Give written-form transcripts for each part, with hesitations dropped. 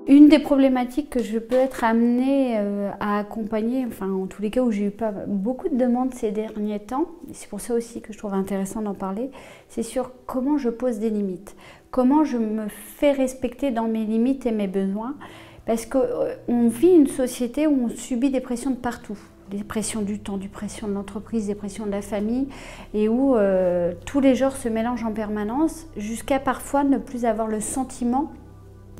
Une des problématiques que je peux être amenée à accompagner, enfin en tous les cas où j'ai eu pas beaucoup de demandes ces derniers temps, et c'est pour ça aussi que je trouve intéressant d'en parler, c'est sur comment je pose des limites, comment je me fais respecter dans mes limites et mes besoins, parce qu'on vit une société où on subit des pressions de partout. Des pressions du temps, des pressions de l'entreprise, des pressions de la famille, et où tous les genres se mélangent en permanence, jusqu'à parfois ne plus avoir le sentiment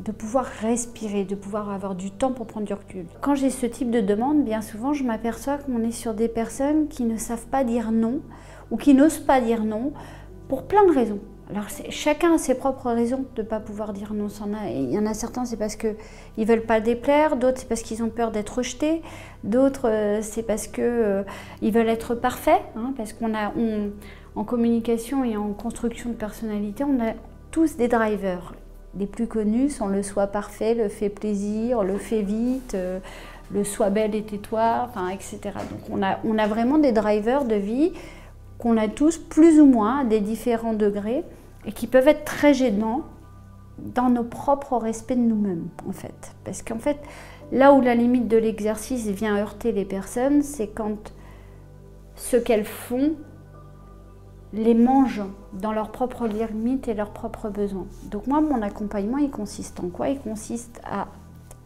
de pouvoir respirer, de pouvoir avoir du temps pour prendre du recul. Quand j'ai ce type de demande, bien souvent, je m'aperçois qu'on est sur des personnes qui ne savent pas dire non ou qui n'osent pas dire non pour plein de raisons. Alors chacun a ses propres raisons de ne pas pouvoir dire non. Il y en a certains, c'est parce qu'ils ne veulent pas déplaire, d'autres c'est parce qu'ils ont peur d'être rejetés, d'autres c'est parce qu'ils veulent être parfaits, hein, parce en communication et en construction de personnalité, on a tous des drivers. Les plus connus sont le soi parfait, le fait plaisir, le fait vite, le sois belle et tais-toi, enfin, etc. Donc on a vraiment des drivers de vie qu'on a tous plus ou moins à des différents degrés et qui peuvent être très gênants dans nos propres respects de nous-mêmes en fait. Parce qu'en fait, là où la limite de l'exercice vient heurter les personnes, c'est quand ce qu'elles font les mangent dans leurs propres limites et leurs propres besoins. Donc moi, mon accompagnement, il consiste en quoi? Il consiste à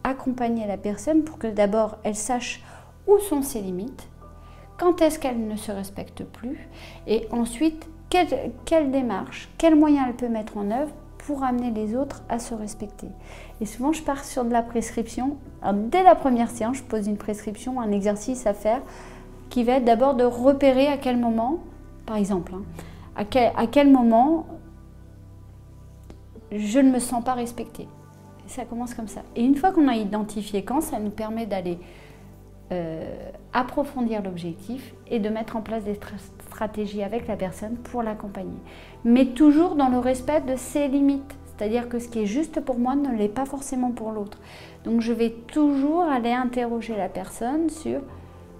accompagner la personne pour que d'abord, elle sache où sont ses limites, quand est-ce qu'elle ne se respecte plus, et ensuite, quelle démarche, quels moyens elle peut mettre en œuvre pour amener les autres à se respecter. Et souvent, je pars sur de la prescription. Alors, dès la première séance, je pose une prescription, un exercice à faire, qui va être d'abord de repérer à quel moment, par exemple, hein, à quel moment je ne me sens pas respectée. Et ça commence comme ça. Et une fois qu'on a identifié quand, ça nous permet d'aller approfondir l'objectif et de mettre en place des stratégies avec la personne pour l'accompagner. Mais toujours dans le respect de ses limites. C'est-à-dire que ce qui est juste pour moi ne l'est pas forcément pour l'autre. Donc je vais toujours aller interroger la personne sur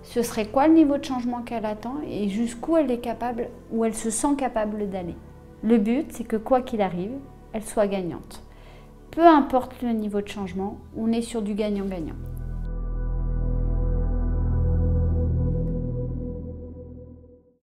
ce serait quoi le niveau de changement qu'elle attend et jusqu'où elle est capable, où elle se sent capable d'aller. Le but, c'est que quoi qu'il arrive, elle soit gagnante. Peu importe le niveau de changement, on est sur du gagnant-gagnant.